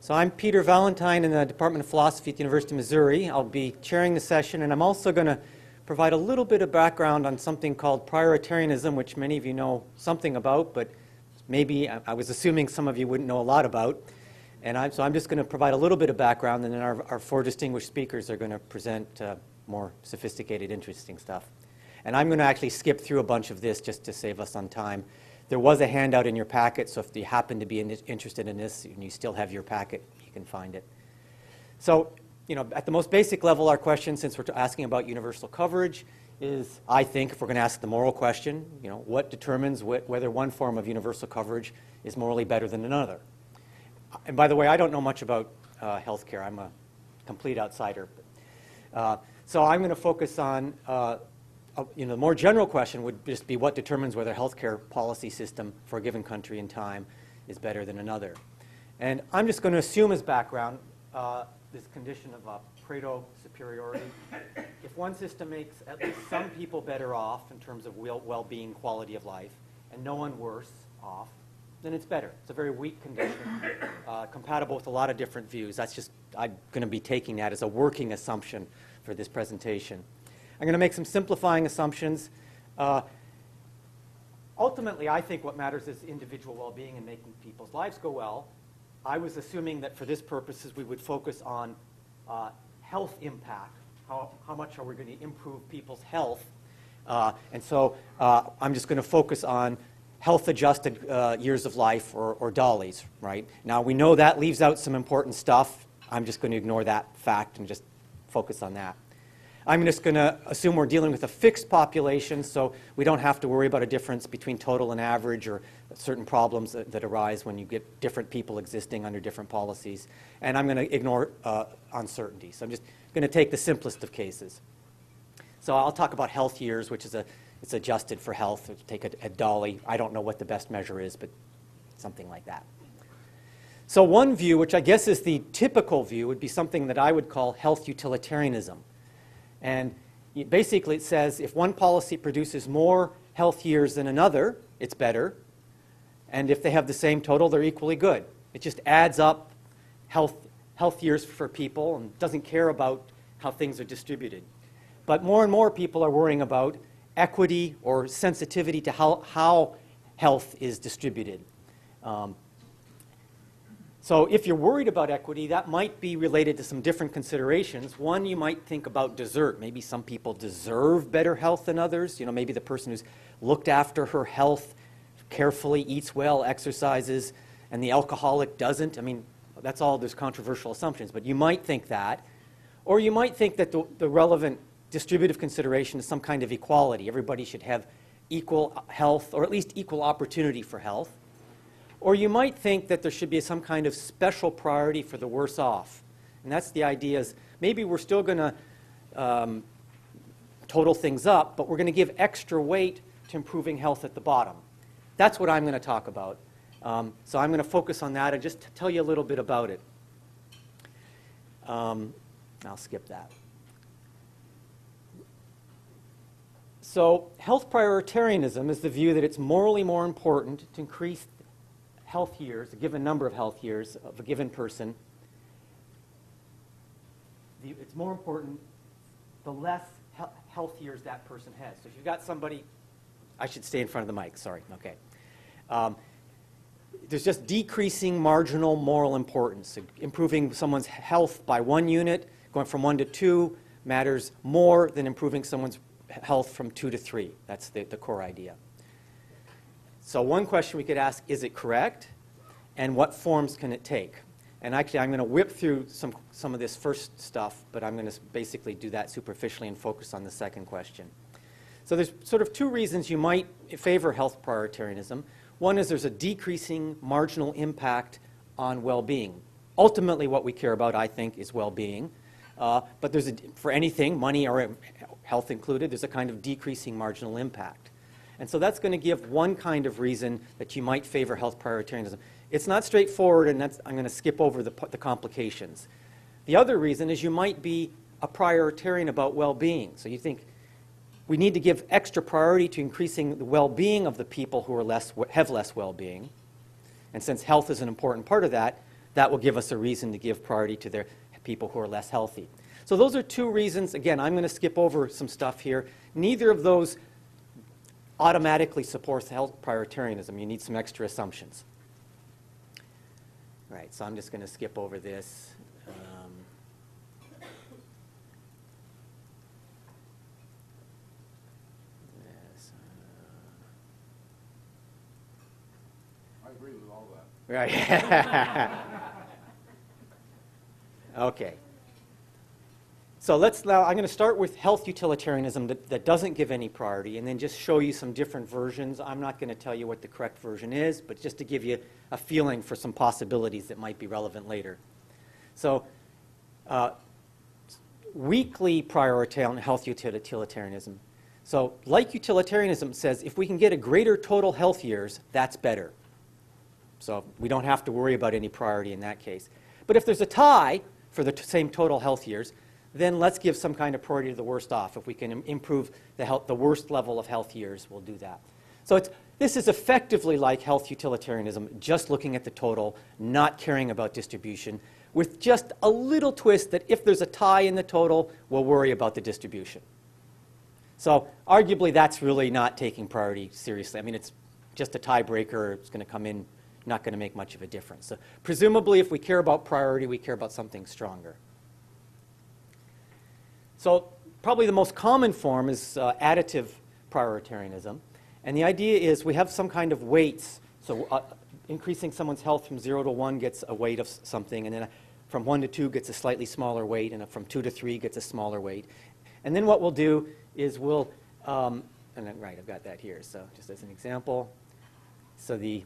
So I'm Peter Vallentyne in the Department of Philosophy at the University of Missouri. I'll be chairing the session, and I'm also going to provide a little bit of background on something called prioritarianism, which many of you know something about, but maybe I was assuming some of you wouldn't know a lot about. And so I'm just going to provide a little bit of background, and then our four distinguished speakers are going to present more sophisticated, interesting stuff. And I'm going to actually skip through a bunch of this just to save us on time. There was a handout in your packet, so if you happen to be interested in this and you still have your packet, you can find it. So, at the most basic level, our question, since we're asking about universal coverage, is, I think, if we're going to ask the moral question, what determines whether one form of universal coverage is morally better than another? And by the way, I don't know much about healthcare. I'm a complete outsider. So I'm going to focus on the more general question would just be what determines whether a healthcare policy system for a given country and time is better than another. And I'm just going to assume as background this condition of Pareto superiority. If one system makes at least some people better off in terms of well-being, quality of life, and no one worse off, then it's better. It's a very weak condition, compatible with a lot of different views. I'm going to be taking that as a working assumption for this presentation. I'm going to make some simplifying assumptions. Ultimately, I think what matters is individual well-being and making people's lives go well. I was assuming that for this purposes we would focus on health impact. How much are we going to improve people's health? And so I'm just going to focus on health-adjusted years of life, or DALYs, right? Now, we know that leaves out some important stuff. I'm just going to ignore that fact and just focus on that. I'm just going to assume we're dealing with a fixed population, so we don't have to worry about a difference between total and average or certain problems that arise when you get different people existing under different policies. And I'm going to ignore uncertainty. So I'm just going to take the simplest of cases. So I'll talk about health years, which is it's adjusted for health. Take a DALY. I don't know what the best measure is, but something like that. So one view, which I guess is the typical view, would be something that I would call health utilitarianism. And basically it says if one policy produces more health years than another, it's better. And if they have the same total, they're equally good. It just adds up health years for people and doesn't care about how things are distributed. But more and more people are worrying about equity or sensitivity to how health is distributed. So if you're worried about equity, that might be related to some different considerations. One, you might think about desert. Maybe some people deserve better health than others. Maybe the person who's looked after her health carefully, eats well, exercises, and the alcoholic doesn't. I mean, that's all, there's controversial assumptions, but you might think that. Or you might think that the relevant distributive consideration is some kind of equality. Everybody should have equal health, or at least equal opportunity for health. Or you might think that there should be some kind of special priority for the worse off. And that's the idea is maybe we're still going to total things up, but we're going to give extra weight to improving health at the bottom. That's what I'm going to talk about. So I'm going to focus on that and just tell you a little bit about it. I'll skip that. So health prioritarianism is the view that it's morally more important to increase health years, a given number of health years of a given person. It's more important the less health years that person has. So if you've got somebody, I should stay in front of the mic, sorry, okay. There's just decreasing marginal moral importance. Improving someone's health by 1 unit, going from 1 to 2, matters more than improving someone's health from 2 to 3. That's the core idea. So one question we could ask, is it correct? And what forms can it take? And actually, I'm going to whip through some of this first stuff, but I'm going to basically do that superficially and focus on the second question. So there's sort of two reasons you might favor health prioritarianism. One is there's a decreasing marginal impact on well-being. Ultimately, what we care about, I think, is well-being. But for anything, money or health included, there's a kind of decreasing marginal impact. And so that's going to give one kind of reason that you might favor health prioritarianism. It's not straightforward, and I'm going to skip over the complications. The other reason is you might be a prioritarian about well-being. So you think we need to give extra priority to increasing the well-being of the people who have less well-being. And since health is an important part of that, that will give us a reason to give priority to their people who are less healthy. So those are two reasons. Again, I'm going to skip over some stuff here. Neither of those automatically supports health prioritarianism. You need some extra assumptions. All right, so I'm just going to skip over this. I agree with all that. Right. Okay. So now I'm going to start with health utilitarianism that doesn't give any priority, and then just show you some different versions. I'm not going to tell you what the correct version is, but just to give you a feeling for some possibilities that might be relevant later. So weakly prioritarian health utilitarianism. So like utilitarianism says, if we can get a greater total health years, that's better. So we don't have to worry about any priority in that case. But if there's a tie for the same total health years, then let's give some kind of priority to the worst off. If we can improve the worst level of health years, we'll do that. So this is effectively like health utilitarianism, just looking at the total, not caring about distribution, with just a little twist that if there's a tie in the total, we'll worry about the distribution. So arguably, that's really not taking priority seriously. I mean, it's just a tiebreaker. It's going to come in, not going to make much of a difference. So presumably, if we care about priority, we care about something stronger. So probably the most common form is additive prioritarianism. And the idea is we have some kind of weights. So increasing someone's health from 0 to 1 gets a weight of something, and then from 1 to 2 gets a slightly smaller weight, and from 2 to 3 gets a smaller weight. And then what we'll do is we'll, and then, right, I've got that here, so just as an example. So you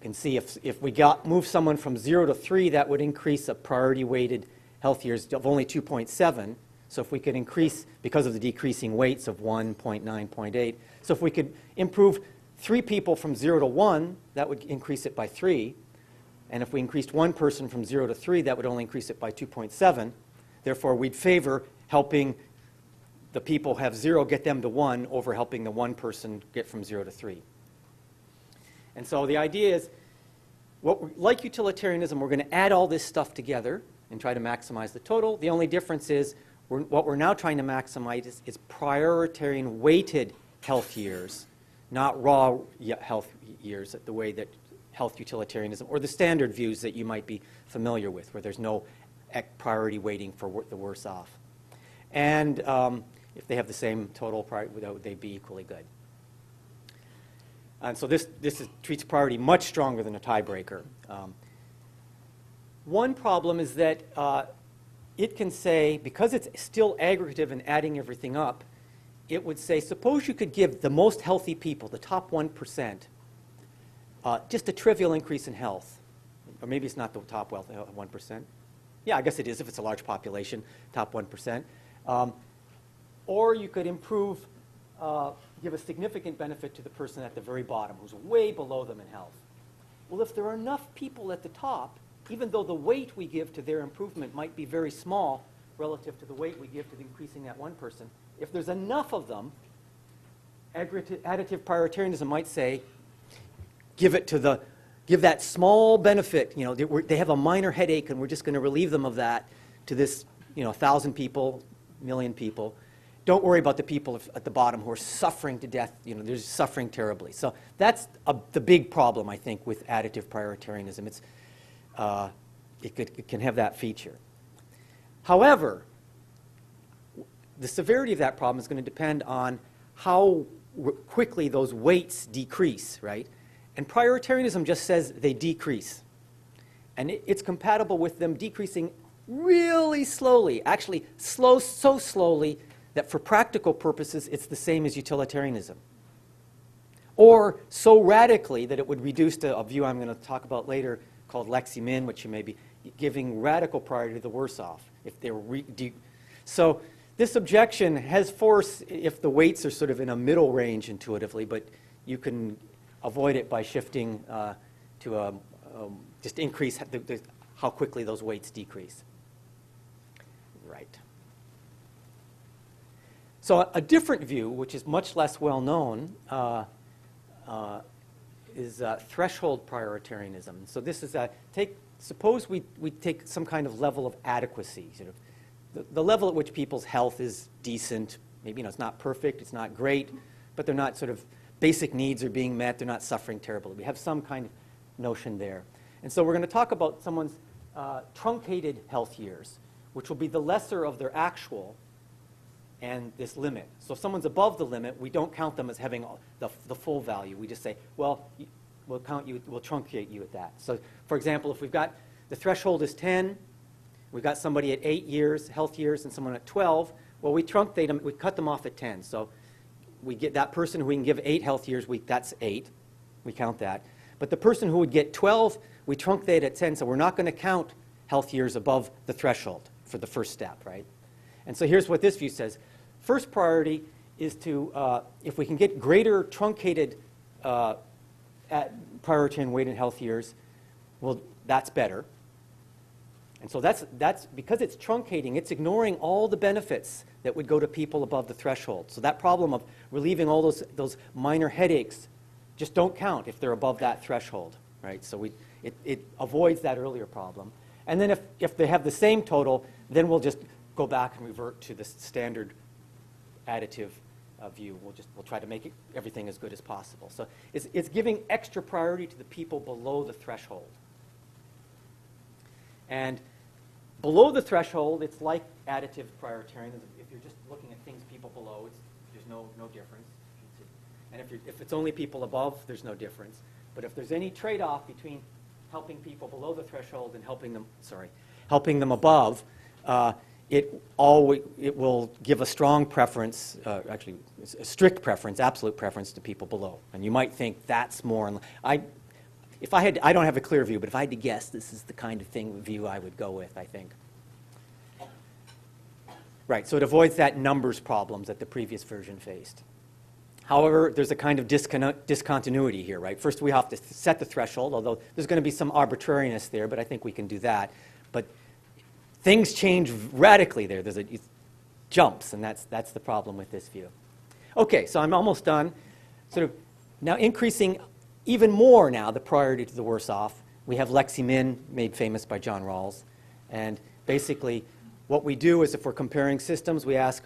can see if we move someone from 0 to 3, that would increase a priority-weighted health years of only 2.7. So if we could increase, because of the decreasing weights of 1, 0.9, 0.8, so if we could improve 3 people from 0 to 1, that would increase it by 3. And if we increased 1 person from 0 to 3, that would only increase it by 2.7. Therefore, we'd favor helping the people have 0 get them to 1 over helping the 1 person get from 0 to 3. And so the idea is, like utilitarianism, we're going to add all this stuff together and try to maximize the total. The only difference is what we're now trying to maximize is prioritarian weighted health years, not raw health years, the way that health utilitarianism, or the standard views that you might be familiar with, where there's no priority weighting for the worse off. And if they have the same total priority, they'd be equally good. And so this treats priority much stronger than a tiebreaker. One problem is that it can say, because it's still aggregative and adding everything up, it would say, suppose you could give the most healthy people, the top 1%, just a trivial increase in health. Or maybe it's not the top 1%. Yeah, I guess it is if it's a large population, top 1%. Or you could improve, give a significant benefit to the person at the very bottom, who's way below them in health. Well, if there are enough people at the top, even though the weight we give to their improvement might be very small relative to the weight we give to increasing that 1 person, if there's enough of them, additive prioritarianism might say, give that small benefit. You know, they have a minor headache, and we're just going to relieve them of that to this, 1,000 people, million people. Don't worry about the people at the bottom who are suffering to death. They're suffering terribly. So that's the big problem, I think, with additive prioritarianism. It can have that feature. However, the severity of that problem is going to depend on how quickly those weights decrease, right? And prioritarianism just says they decrease. And it's compatible with them decreasing really slowly, actually so slowly that for practical purposes it's the same as utilitarianism. Or so radically that it would reduce to a view I'm going to talk about later called lexi-min, which you may be giving radical priority to the worse off. So this objection has force if the weights are sort of in a middle range intuitively, but you can avoid it by shifting to just increase how quickly those weights decrease. Right. So a different view, which is much less well known, is threshold prioritarianism. So this is suppose we take some kind of level of adequacy, sort of the level at which people's health is decent. Maybe it's not perfect, it's not great, but they're not sort of basic needs are being met, they're not suffering terribly. We have some kind of notion there. And so we're going to talk about someone's truncated health years, which will be the lesser of their actual and this limit. So if someone's above the limit, we don't count them as having the full value. We just say, well, we'll count you, we'll truncate you at that. So for example, if we've got the threshold is 10, we've got somebody at 8 years, health years, and someone at 12, well, we truncate them, we cut them off at 10. So we get that person who we can give 8 health years, that's 8. We count that. But the person who would get 12, we truncate at 10, so we're not going to count health years above the threshold for the first step, right? And so here's what this view says. First priority is to, if we can get greater truncated prioritarian weighted health years, well, that's better. And so that's because it's truncating, it's ignoring all the benefits that would go to people above the threshold. So that problem of relieving all those minor headaches just don't count if they're above that threshold, right? So it avoids that earlier problem. And then if they have the same total, then we'll just go back and revert to the standard additive view. We'll try to make everything as good as possible. So it's giving extra priority to the people below the threshold. And below the threshold, it's like additive prioritarianism. If you're just looking at things people below, there's no difference. And if it's only people above, there's no difference. But if there's any trade-off between helping people below the threshold and helping them above, it will give a strong preference, actually a strict preference, absolute preference to people below. And you might think that's more. I don't have a clear view, but if I had to guess, this is the kind of view I would go with, I think. Right, so it avoids that numbers problems that the previous version faced. However, there's a kind of discontinuity here, right? First, we have to set the threshold, although there's going to be some arbitrariness there, but I think we can do that. But things change radically there. There's jumps, and that's the problem with this view. Okay, so I'm almost done. Sort of now increasing even more now the priority to the worse off. We have Lexi-Min, made famous by John Rawls. And basically, what we do is if we're comparing systems, we ask,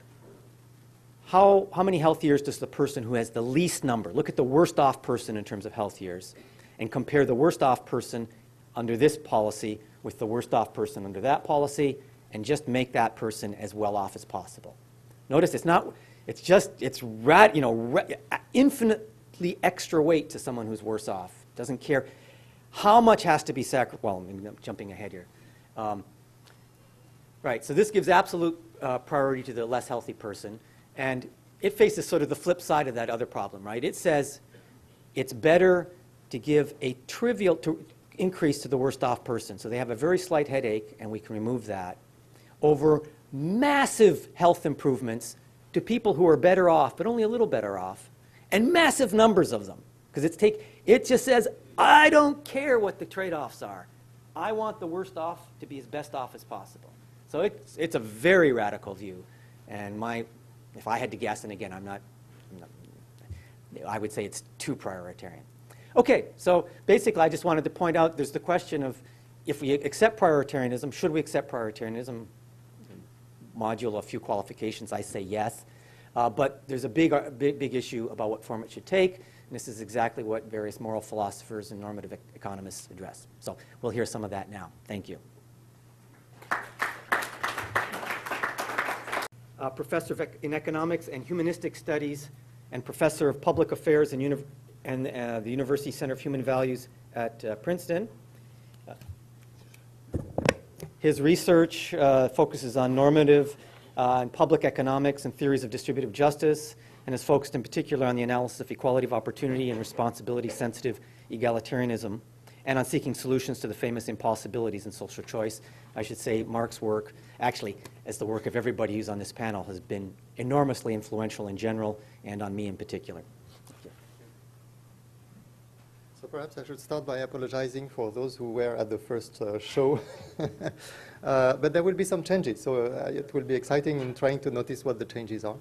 how many health years does the person who has the least number, look at the worst off person in terms of health years, and compare the worst off person under this policy with the worst off person under that policy, and just make that person as well off as possible. Notice it's infinitely extra weight to someone who's worse off. Doesn't care how much has to be sacrificed. Well, I'm jumping ahead here. Right, so this gives absolute priority to the less healthy person. And it faces sort of the flip side of that other problem, right? It says it's better to give a trivial increase to the worst off person. So they have a very slight headache, and we can remove that, over massive health improvements to people who are better off, but only a little better off, and massive numbers of them. Because it just says, I don't care what the trade-offs are. I want the worst off to be as best off as possible. So it's a very radical view. And if I had to guess, and again, I would say it's too prioritarian. Okay, so basically I just wanted to point out there's the question of if we accept prioritarianism, should we accept prioritarianism? Module, a few qualifications, I say yes. But there's a big issue about what form it should take. And this is exactly what various moral philosophers and normative economists address. So we'll hear some of that now. Thank you. Professor in economics and humanistic studies and professor of public affairs and the University Center of Human Values at Princeton. His research focuses on normative and public economics and theories of distributive justice, and is focused in particular on the analysis of equality of opportunity and responsibility-sensitive egalitarianism, and on seeking solutions to the famous impossibilities in social choice. I should say Marc's work, actually, as the work of everybody who's on this panel, has been enormously influential in general and on me in particular. Thank you. So perhaps I should start by apologizing for those who were at the first show. But there will be some changes, so it will be exciting in trying to notice what the changes are.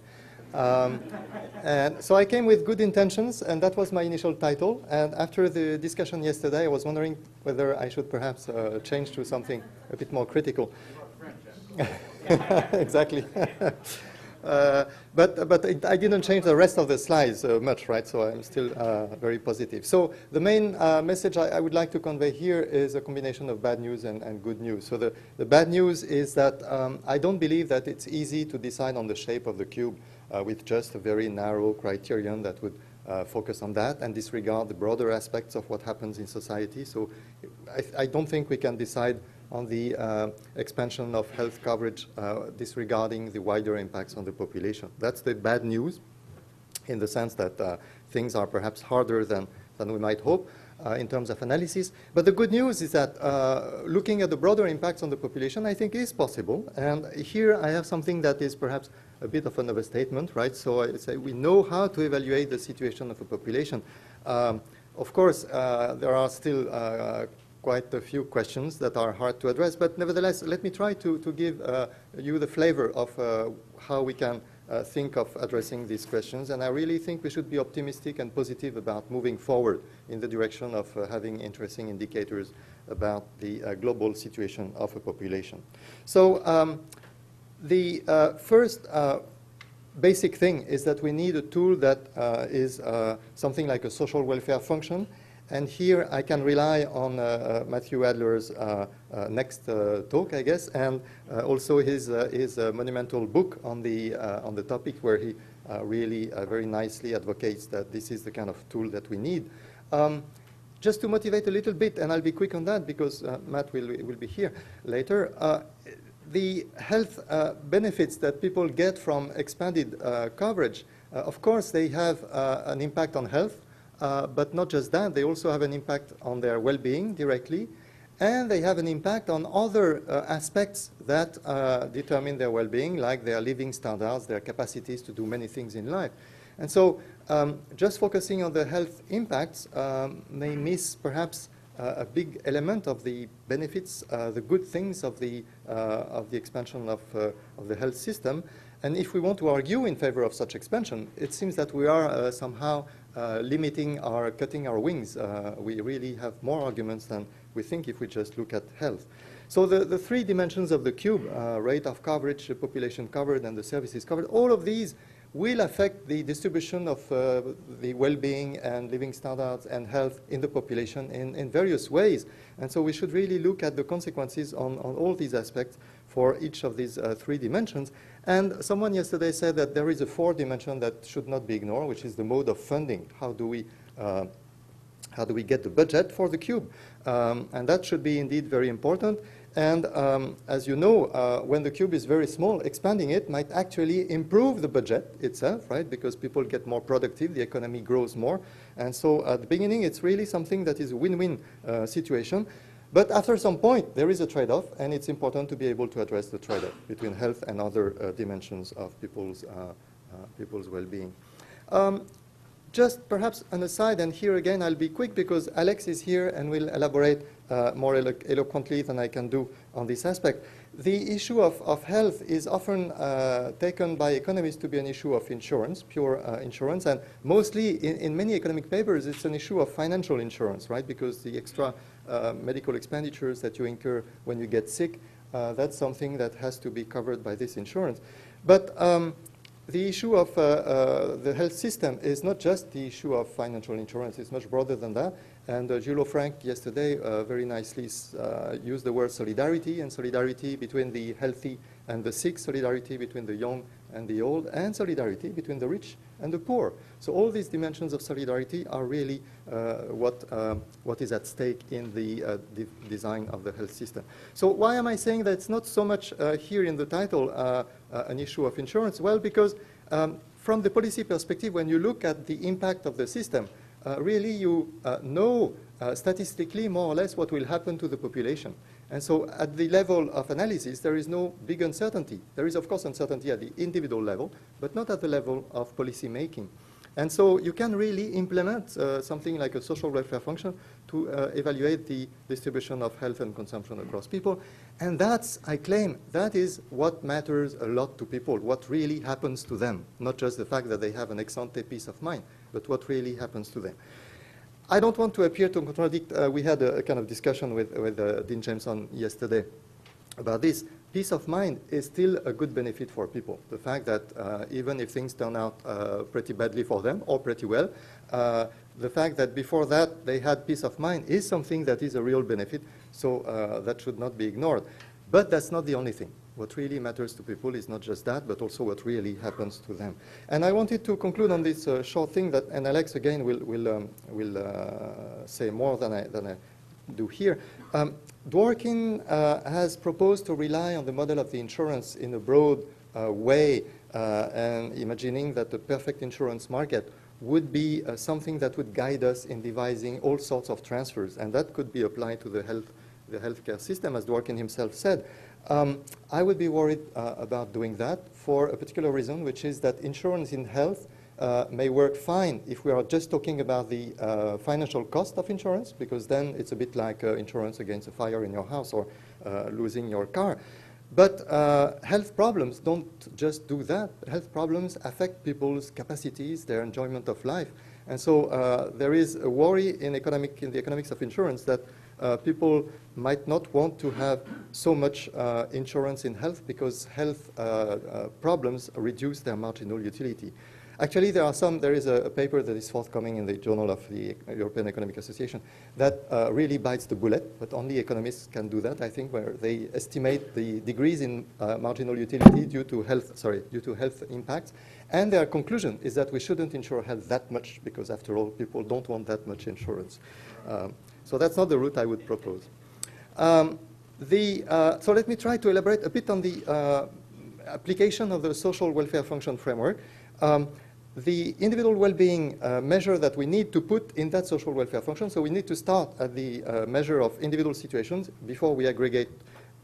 And so I came with good intentions, and that was my initial title. And after the discussion yesterday, I was wondering whether I should perhaps change to something a bit more critical. Exactly. But I didn't change the rest of the slides much, right? So I'm still very positive. So the main message I would like to convey here is a combination of bad news and good news. So the bad news is that I don't believe that it's easy to decide on the shape of the cube with just a very narrow criterion that would focus on that and disregard the broader aspects of what happens in society. So I don't think we can decide on the expansion of health coverage disregarding the wider impacts on the population. That's the bad news in the sense that things are perhaps harder than we might hope in terms of analysis. But the good news is that looking at the broader impacts on the population, I think is possible. And here I have something that is perhaps a bit of an overstatement, right? So I say we know how to evaluate the situation of a population. Of course, there are still quite a few questions that are hard to address, but nevertheless, let me try to give you the flavor of how we can think of addressing these questions. And I really think we should be optimistic and positive about moving forward in the direction of having interesting indicators about the global situation of a population. So the first basic thing is that we need a tool that is something like a social welfare function. And here I can rely on Matthew Adler's next talk, I guess, and also his monumental book on the topic, where he really very nicely advocates that this is the kind of tool that we need. Just to motivate a little bit, and I'll be quick on that because Matt will be here later. The health benefits that people get from expanded coverage, of course, they have an impact on health. But not just that, they also have an impact on their well-being directly, and they have an impact on other aspects that determine their well-being, like their living standards, their capacities to do many things in life. And so just focusing on the health impacts may miss perhaps a big element of the benefits, the good things of the expansion of the health system. And if we want to argue in favor of such expansion, it seems that we are somehow limiting or cutting our wings. We really have more arguments than we think if we just look at health. So the three dimensions of the cube, rate of coverage, population covered, and the services covered, all of these will affect the distribution of the well-being and living standards and health in the population in various ways. And so we should really look at the consequences on all these aspects for each of these three dimensions. And someone yesterday said that there is a fourth dimension that should not be ignored, which is the mode of funding. How do we get the budget for the cube? And that should be indeed very important. And as you know, when the cube is very small, expanding it might actually improve the budget itself, right? Because people get more productive, the economy grows more. And so at the beginning, it's really something that is a win-win situation. But after some point, there is a trade-off, and it's important to be able to address the trade-off between health and other dimensions of people's well-being. Just perhaps an aside, and here again I'll be quick because Alex is here and will elaborate more eloquently than I can do on this aspect. The issue of health is often taken by economists to be an issue of insurance, pure insurance, and mostly in many economic papers it's an issue of financial insurance, right? Because the extra medical expenditures that you incur when you get sick, that's something that has to be covered by this insurance. But the issue of the health system is not just the issue of financial insurance. It's much broader than that. And Julo Frank yesterday very nicely used the word solidarity, and solidarity between the healthy and the sick, solidarity between the young and the old, and solidarity between the rich and the poor. So all these dimensions of solidarity are really what is at stake in the design of the health system. So why am I saying that it's not so much here in the title an issue of insurance? Well, because from the policy perspective, when you look at the impact of the system, really you know statistically more or less what will happen to the population. And so at the level of analysis, there is no big uncertainty. There is, of course, uncertainty at the individual level, but not at the level of policy making. And so you can really implement something like a social welfare function to evaluate the distribution of health and consumption across people. And that's, I claim, that is what matters a lot to people, what really happens to them, not just the fact that they have an ex-ante peace of mind, but what really happens to them. I don't want to appear to contradict. We had a kind of discussion with Dean Jameson yesterday about this. Peace of mind is still a good benefit for people. The fact that even if things turn out pretty badly for them or pretty well, the fact that before that they had peace of mind is something that is a real benefit, so that should not be ignored. But that's not the only thing. What really matters to people is not just that, but also what really happens to them. And I wanted to conclude on this short thing that, and Alex again will say more than I do here. Dworkin has proposed to rely on the model of the insurance in a broad way, and imagining that the perfect insurance market would be something that would guide us in devising all sorts of transfers, and that could be applied to the healthcare system, as Dworkin himself said. I would be worried about doing that for a particular reason, which is that insurance in health may work fine if we are just talking about the financial cost of insurance, because then it's a bit like insurance against a fire in your house or losing your car. But health problems don't just do that. Health problems affect people's capacities, their enjoyment of life. And so there is a worry in the economics of insurance that people might not want to have so much insurance in health because health problems reduce their marginal utility. Actually, there is a paper that is forthcoming in the Journal of the European Economic Association that really bites the bullet, but only economists can do that, I think, where they estimate the degrees in marginal utility due to health impacts. And their conclusion is that we shouldn't insure health that much because, after all, people don't want that much insurance. So that's not the route I would propose. So let me try to elaborate a bit on the application of the social welfare function framework. The individual well-being measure that we need to put in that social welfare function, so we need to start at the measure of individual situations before we aggregate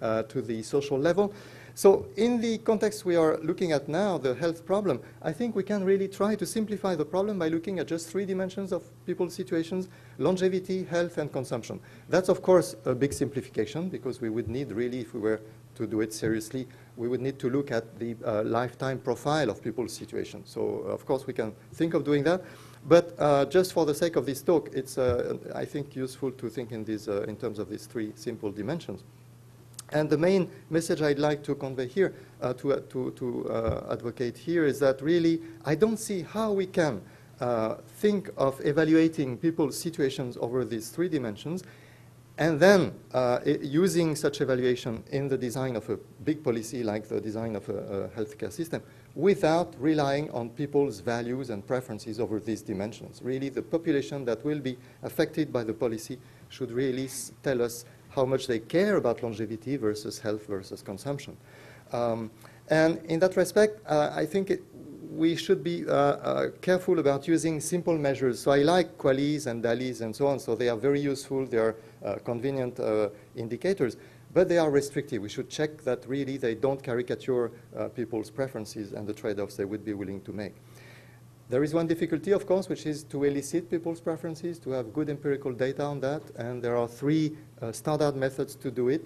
to the social level. So in the context we are looking at now, the health problem, I think we can really try to simplify the problem by looking at just 3 dimensions of people's situations: longevity, health, and consumption. That's, of course, a big simplification, because we would need really, if we were to do it seriously, we would need to look at the lifetime profile of people's situations. So, of course, we can think of doing that. But just for the sake of this talk, it's, I think, useful to think in terms of these 3 simple dimensions. And the main message I'd like to convey here, to advocate here, is that really I don't see how we can think of evaluating people's situations over these 3 dimensions and then using such evaluation in the design of a big policy like the design of a healthcare system without relying on people's values and preferences over these dimensions. Really, the population that will be affected by the policy should really tell us how much they care about longevity versus health versus consumption. And in that respect, I think we should be careful about using simple measures. So I like QALYs and DALYs and so on, so they are very useful. They are convenient indicators, but they are restrictive. We should check that really they don't caricature people's preferences and the trade-offs they would be willing to make. There is one difficulty, of course, which is to elicit people's preferences, to have good empirical data on that, and there are 3 standard methods to do it.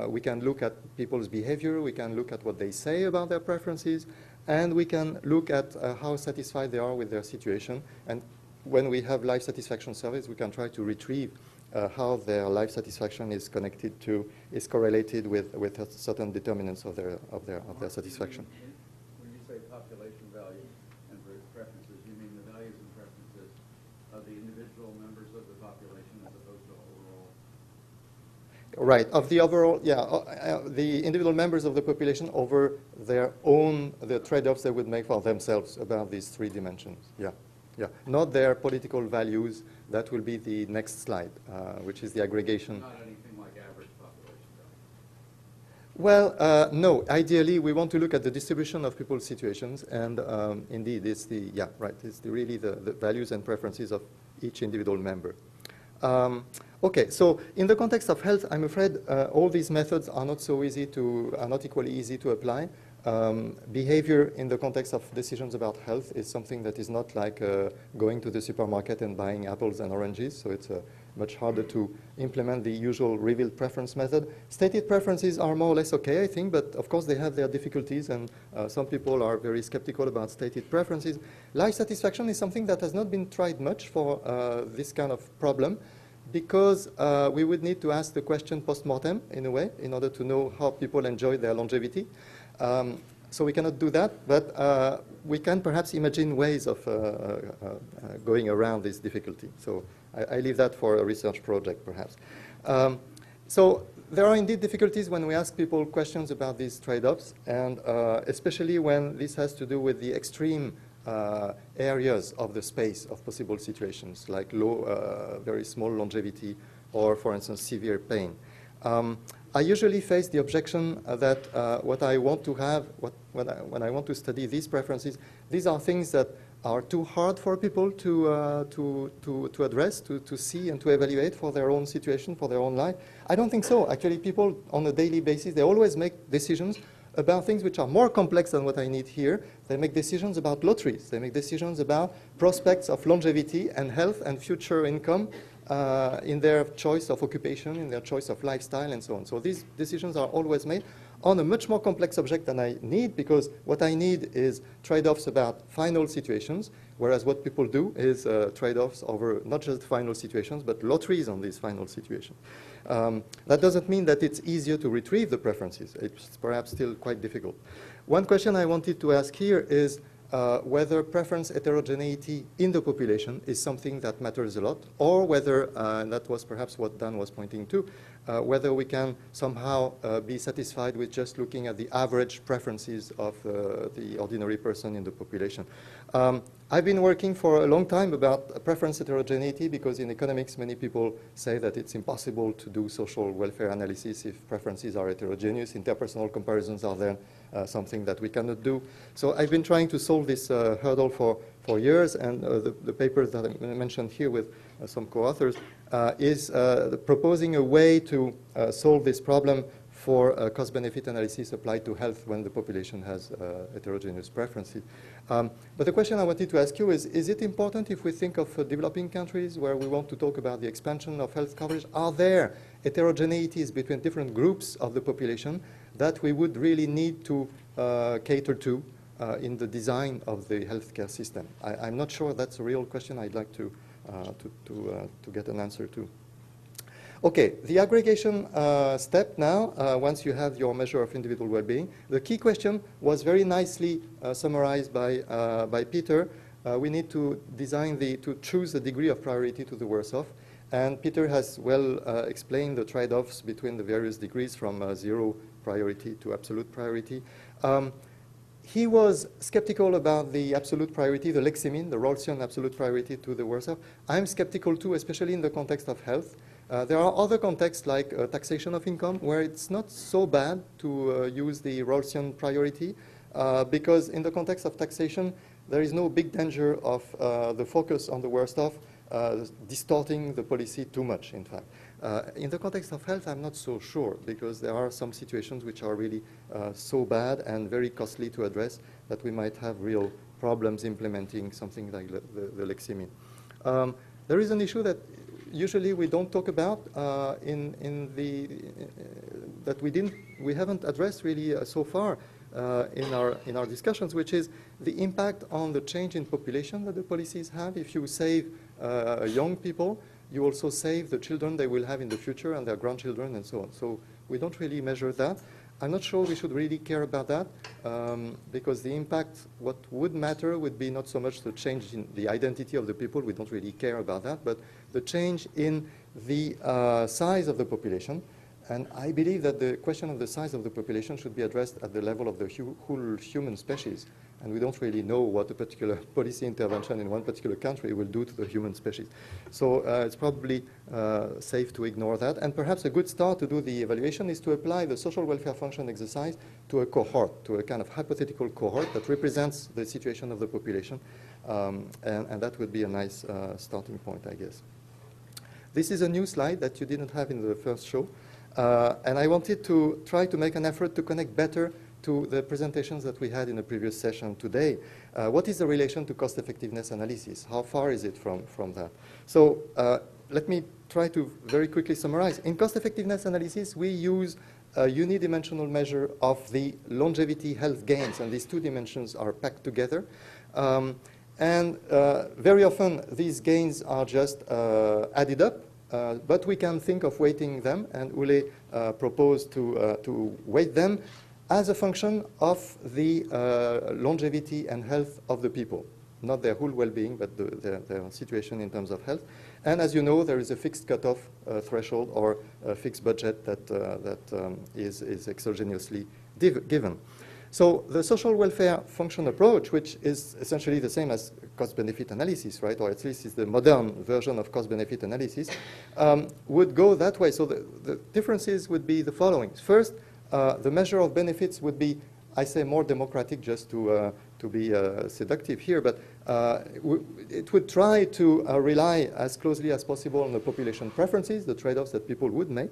We can look at people's behavior, we can look at what they say about their preferences, and we can look at how satisfied they are with their situation. And when we have life satisfaction surveys, we can try to retrieve how their life satisfaction is correlated with certain determinants of their satisfaction. When you say population value and preferences, you mean the values and preferences of the individual members of the population as opposed to overall? Right, of the overall, yeah, the individual members of the population over their own, the trade-offs they would make for themselves about these 3 dimensions, yeah. Yeah, not their political values. That will be the next slide, which is the aggregation. Not anything like average population value. Well, no. Ideally, we want to look at the distribution of people's situations, and indeed, it's really the values and preferences of each individual member. Okay, so in the context of health, I'm afraid all these methods are not equally easy to apply. Behavior in the context of decisions about health is something that is not like going to the supermarket and buying apples and oranges, so it's much harder to implement the usual revealed preference method. Stated preferences are more or less okay, I think, but of course they have their difficulties, and some people are very skeptical about stated preferences. Life satisfaction is something that has not been tried much for this kind of problem, because we would need to ask the question post-mortem, in a way, in order to know how people enjoy their longevity. So we cannot do that, but we can perhaps imagine ways of going around this difficulty. So I leave that for a research project, perhaps. So there are indeed difficulties when we ask people questions about these trade-offs, and especially when this has to do with the extreme areas of the space of possible situations, like low, very small longevity, or, for instance, severe pain. I usually face the objection that what I want to have, when I want to study these preferences, these are things that are too hard for people to address, to see and to evaluate for their own situation, for their own life. I don't think so. Actually, people on a daily basis, they always make decisions about things which are more complex than what I need here. They make decisions about lotteries. They make decisions about prospects of longevity and health and future income in their choice of occupation, in their choice of lifestyle, and so on. So these decisions are always made on a much more complex subject than I need, because what I need is trade-offs about final situations, whereas what people do is trade-offs over not just final situations, but lotteries on these final situations. That doesn't mean that it's easier to retrieve the preferences. It's perhaps still quite difficult. One question I wanted to ask here is whether preference heterogeneity in the population is something that matters a lot, or whether, and that was perhaps what Dan was pointing to, whether we can somehow be satisfied with just looking at the average preferences of the ordinary person in the population. I've been working for a long time about preference heterogeneity, because in economics many people say that it's impossible to do social welfare analysis if preferences are heterogeneous. Interpersonal comparisons are then something that we cannot do. So I've been trying to solve this hurdle for years, and the paper that I mentioned here with some co-authors is proposing a way to solve this problem for cost-benefit analysis applied to health when the population has heterogeneous preferences. But the question I wanted to ask you is it important, if we think of developing countries where we want to talk about the expansion of health coverage, are there heterogeneities between different groups of the population that we would really need to cater to in the design of the healthcare system? I'm not sure that's a real question. I'd like to get an answer to. Okay, the aggregation step now, once you have your measure of individual well-being, the key question was very nicely summarized by Peter. We need to to choose the degree of priority to the worse off. And Peter has well explained the trade-offs between the various degrees from zero priority to absolute priority. He was skeptical about the absolute priority, the Leximin, the Rawlsian absolute priority to the worse off. I'm skeptical too, especially in the context of health. There are other contexts like taxation of income where it's not so bad to use the Rawlsian priority because in the context of taxation, there is no big danger of the focus on the worst off distorting the policy too much, in fact. In the context of health, I'm not so sure, because there are some situations which are really so bad and very costly to address that we might have real problems implementing something like the Leximin. There is an issue that usually we don't talk about that we haven't addressed really so far in our discussions, which is the impact on the change in population that the policies have. If you save young people, you also save the children they will have in the future and their grandchildren and so on. So we don't really measure that. I'm not sure we should really care about that because the impact, what would matter would be not so much the change in the identity of the people, we don't really care about that, but the change in the size of the population. And I believe that the question of the size of the population should be addressed at the level of the whole human species. And we don't really know what a particular policy intervention in one particular country will do to the human species. So it's probably safe to ignore that. And perhaps a good start to do the evaluation is to apply the social welfare function exercise to a cohort, to a kind of hypothetical cohort that represents the situation of the population. And that would be a nice starting point, I guess. This is a new slide that you didn't have in the first show. And I wanted to try to make an effort to connect better to the presentations that we had in the previous session today. What is the relation to cost-effectiveness analysis? How far is it from that? So let me try to very quickly summarize. In cost-effectiveness analysis, we use a unidimensional measure of the longevity health gains, and these two dimensions are packed together. Very often, these gains are just added up, but we can think of weighting them, and Ule proposed to weight them as a function of the longevity and health of the people. Not their whole well-being, but their situation in terms of health. And as you know, there is a fixed cutoff threshold or a fixed budget that is exogenously given. So the social welfare function approach, which is essentially the same as cost-benefit analysis, right, or at least is the modern version of cost-benefit analysis, would go that way. So the differences would be the following. First, the measure of benefits would be, I say, more democratic, just to be seductive here, but it would try to rely as closely as possible on the population preferences, the trade-offs that people would make.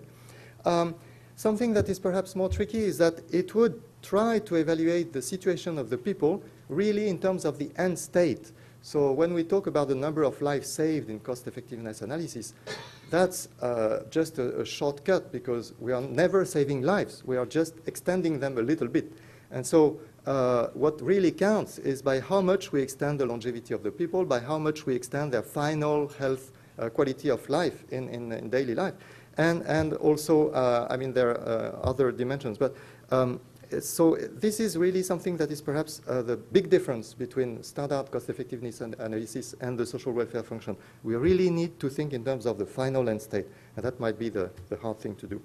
Something that is perhaps more tricky is that it would try to evaluate the situation of the people really in terms of the end state. So when we talk about the number of lives saved in cost-effectiveness analysis, that's just a shortcut, because we are never saving lives. We are just extending them a little bit. And so what really counts is by how much we extend the longevity of the people, by how much we extend their final health quality of life in daily life. And also, I mean, there are other dimensions. But so this is really something that is perhaps the big difference between standard cost-effectiveness analysis and the social welfare function. We really need to think in terms of the final end state, and that might be the hard thing to do.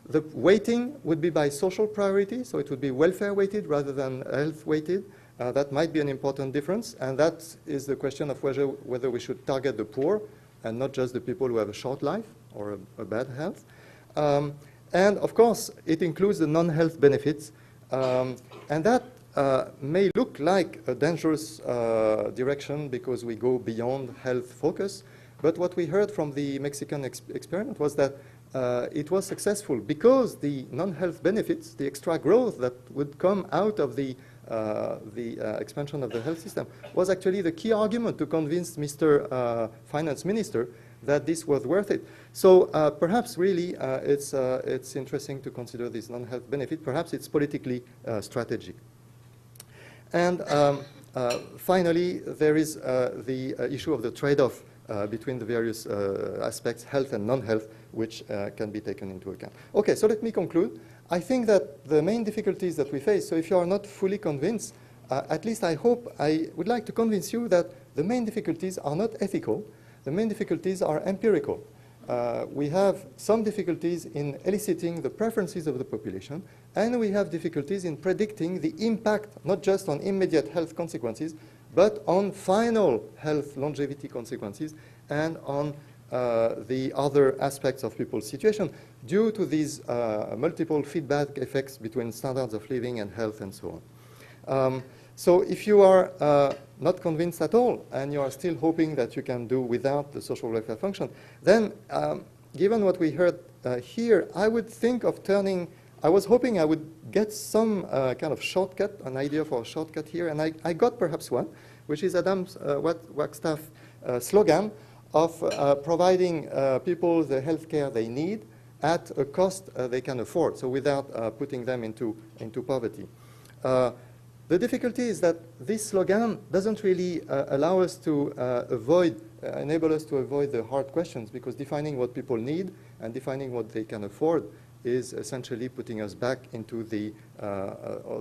The weighting would be by social priority, so it would be welfare weighted rather than health weighted. That might be an important difference, and that is the question of whether we should target the poor and not just the people who have a short life or a bad health. And of course, it includes the non-health benefits. And that may look like a dangerous direction because we go beyond health focus. But what we heard from the Mexican experiment was that it was successful because the non-health benefits, the extra growth that would come out of the expansion of the health system, was actually the key argument to convince Mr. Finance Minister that this was worth it. So perhaps really it's interesting to consider this non-health benefit. Perhaps it's politically strategic. And finally, there is the issue of the trade-off between the various aspects, health and non-health, which can be taken into account. Okay, so let me conclude. I think that the main difficulties that we face, so if you are not fully convinced, at least I would like to convince you that the main difficulties are not ethical. The main difficulties are empirical. We have some difficulties in eliciting the preferences of the population, and we have difficulties in predicting the impact, not just on immediate health consequences, but on final health longevity consequences and on the other aspects of people's situation due to these multiple feedback effects between standards of living and health and so on. So if you are not convinced at all and you are still hoping that you can do without the social welfare function, then given what we heard here, I would think of I was hoping I would get some kind of shortcut, an idea for a shortcut here, and I got perhaps one, which is Adam Wagstaff's slogan of providing people the health care they need at a cost they can afford, so without putting them into poverty. The difficulty is that this slogan doesn't really allow us to enable us to avoid the hard questions, because defining what people need and defining what they can afford is essentially putting us back into the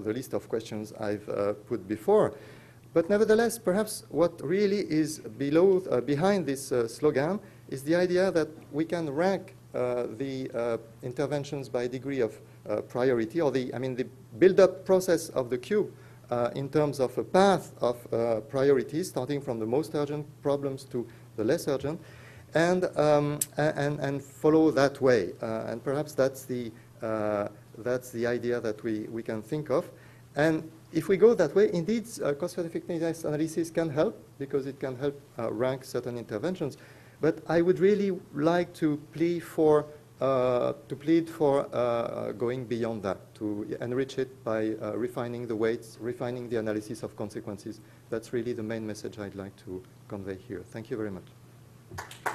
list of questions I've put before. But nevertheless, perhaps what really is behind this slogan is the idea that we can rank the interventions by degree of priority, or the build-up process of the cube in terms of a path of priorities, starting from the most urgent problems to the less urgent, and follow that way. And perhaps that's the idea that we can think of. And if we go that way, indeed, cost-effectiveness analysis can help, because it can help rank certain interventions. But I would really like to plea for to plead for going beyond that, to enrich it by refining the weights, refining the analysis of consequences. That's really the main message I'd like to convey here. Thank you very much.